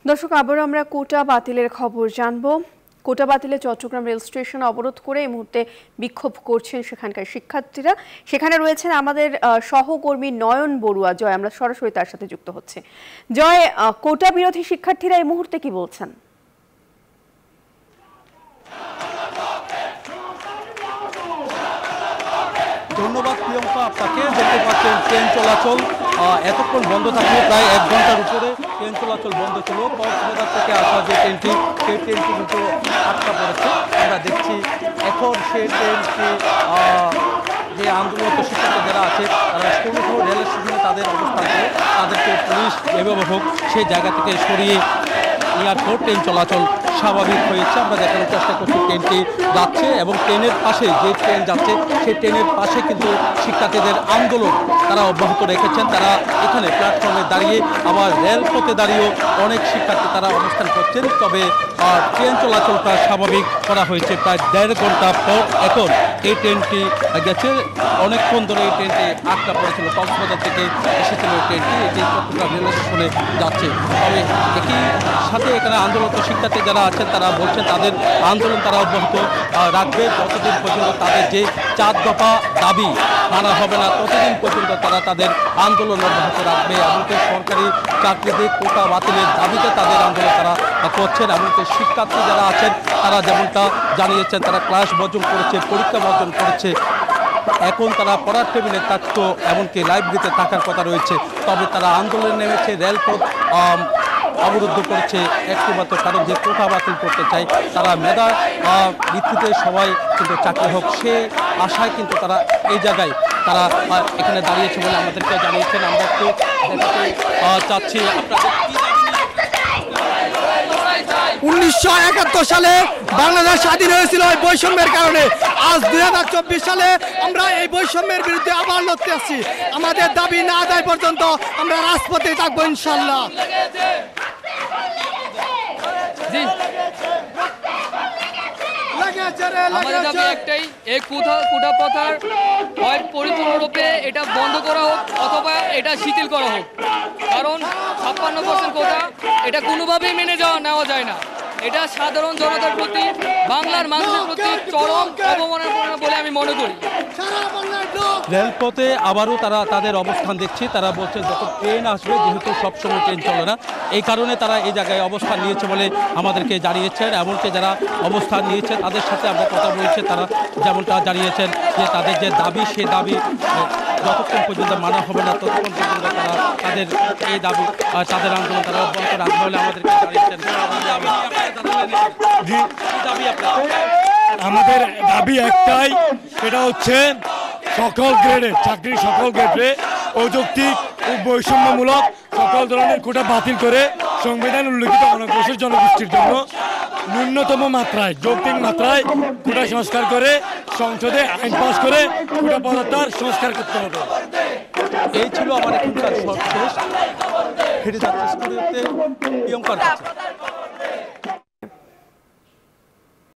দর্শক, আবারও আমরা কোটা বাতিলের খবর জানবো। কোটা বাতিলে চট্টগ্রাম রেল স্টেশন অবরোধ করে এই মুহূর্তে বিক্ষোভ করছেন সেখানকার শিক্ষার্থীরা। সেখানে রয়েছেন আমাদের সহকর্মী নয়ন বড়ুয়া। জয়, আমরা সরাসরি তার সাথে যুক্ত হচ্ছে। জয়, কোটা বিরোধী শিক্ষার্থীরা এই মুহূর্তে কি বলছেন? ধন্যবাদ প্রিয়ঙ্কা আপনাকে। দেখতে পাচ্ছেন ট্রেন চলাচল এতক্ষণ বন্ধ থাকলেও প্রায় 1 ঘন্টার উপরে ট্রেন চলাচল বন্ধ ছিল। কক্সবাজার থেকে আসা যে ট্রেনটি সেই ট্রেনটি কিন্তু আটকা পড়েছে। আমরা দেখছি এখন সেই ট্রেনটি যে আন্দোলনরত শিক্ষার্থী যারা আছে তারা কোনো রেল স্টেশনে তাদের অবস্থান করে তাদেরকে পুলিশ যেভাবে হোক সেই জায়গা থেকে সরিয়ে নেওয়ার পর ট্রেন চলাচল স্বাভাবিক হয়েছে। আমরা দেখানোর চেষ্টা করছি ট্রেনটি যাচ্ছে এবং ট্রেনের পাশে যে ট্রেন যাচ্ছে সেই ট্রেনের পাশে কিন্তু শিক্ষার্থীদের আন্দোলন তারা অব্যাহত রেখেছেন। তারা এখানে প্ল্যাটফর্মে দাঁড়িয়ে আবার রেলপথে দাঁড়িয়েও অনেক শিক্ষার্থী তারা অবস্থান করছেন। তবে ট্রেন চলাচলটা স্বাভাবিক করা হয়েছে প্রায় 1.5 ঘন্টা পর। এখন এই ট্রেনটি গেছে, অনেকক্ষণ ধরে এই ট্রেনটি আটকা পড়েছিল। কক্সবাজার থেকে এসেছিল এই ট্রেনটি, এটি চট্টগ্রাম রেল স্টেশনে যাচ্ছে। তবে একই সাথে এখানে আন্দোলনরত শিক্ষার্থী যারা আছেন তারা বলছেন তাদের আন্দোলন তারা অব্যাহত রাখবে যতদিন পর্যন্ত তাদের যে 4 দফা দাবি মানা হবে না ততদিন পর্যন্ত তারা তাদের আন্দোলন অব্যাহত রাখবে। এমনকি সরকারি চাকরিতে কোটা বাতিলের দাবিতে তাদের আন্দোলন তারা করছেন। এমনকি শিক্ষার্থী যারা আছেন তারা যেমনটা জানিয়েছেন তারা ক্লাস বর্জন করেছে, পরীক্ষা বর্জন করেছে। এখন তারা পড়ার টেবিলে থাকতো, এমনকি লাইব্রেরিতে থাকার কথা রয়েছে। তবে তারা আন্দোলনে নেমেছে, রেলপথ অবরুদ্ধ করেছে একটিমাত্র কারণ যে কোটা বাতিল করতে চায়। তারা মেধা ভিত্তিতে সবাই কিন্তু চাকরি হোক সেই আশায় কিন্তু তারা এই জায়গায় তারা এখানে দাঁড়িয়েছে বলে আমাদেরকে জানিয়েছেন। আমরা একটু দেখাতে চাচ্ছি আপনাদের। 1971 সালে বাংলাদেশ স্বাধীন হয়েছিল এই বৈষম্যের কারণে। আজ 2024 সালে আমরা এই বৈষম্যের বিরুদ্ধে আবার লড়তে আসছি। আমাদের দাবি না আদায় পর্যন্ত আমরা রাজপথে থাকবো ইনশাল্লাহ। আমাদের দাবি একটাই, এই কোটা প্রথার হয় পরিপূর্ণরূপে এটা বন্ধ করা হোক অথবা এটা শিথিল করা হোক। কারণ 56% কোটা এটা কোনোভাবেই মেনে নেওয়া যায় না। এটা সাধারণ জনতার প্রতি, বাংলার মানুষের প্রতি চরম অবমাননা বলে আমি মনে করি। রেলপথে আবারও তারা তাদের অবস্থান দেখছে। তারা বলছেন যখন ট্রেন আসবে, যেহেতু সবসময় ট্রেন চলে না, এই কারণে তারা এই জায়গায় অবস্থান নিয়েছে বলে আমাদেরকে জানিয়েছেন। এমনকি যারা অবস্থান নিয়েছে তাদের সাথে আমরা কথা বলেছি, তারা যেমনটা জানিয়েছেন যে তাদের যে দাবি সে দাবি যতক্ষণ পর্যন্ত মানা হবে না ততক্ষণ পর্যন্ত তারা তাদের এই দাবি তাদের আন্দোলন তারা অব্যাহত রাখবে বলে আমাদেরকে জানিয়েছেন। আমাদের দাবি একটাই, সেটা হচ্ছে সকল গ্রেডে চাকরি, সকল গ্রেডে অযৌক্তিক ও বৈষম্যমূলক সকল ধরনের কোটা বাতিল করে সংবিধান উল্লেখিত অনগ্রসর জনগোষ্ঠীর জন্য ন্যূনতম মাত্রায়, যৌক্তিক মাত্রায় কোটা সংস্কার করে সংসদে আইন পাস করে কোটা পদার্থের সংস্কার করতে হবে। এই ছিল আমার এখানকার সর্বশেষ। ফিরে যাচ্ছে স্টুডিওতে প্রিয়ঙ্কার কাছে।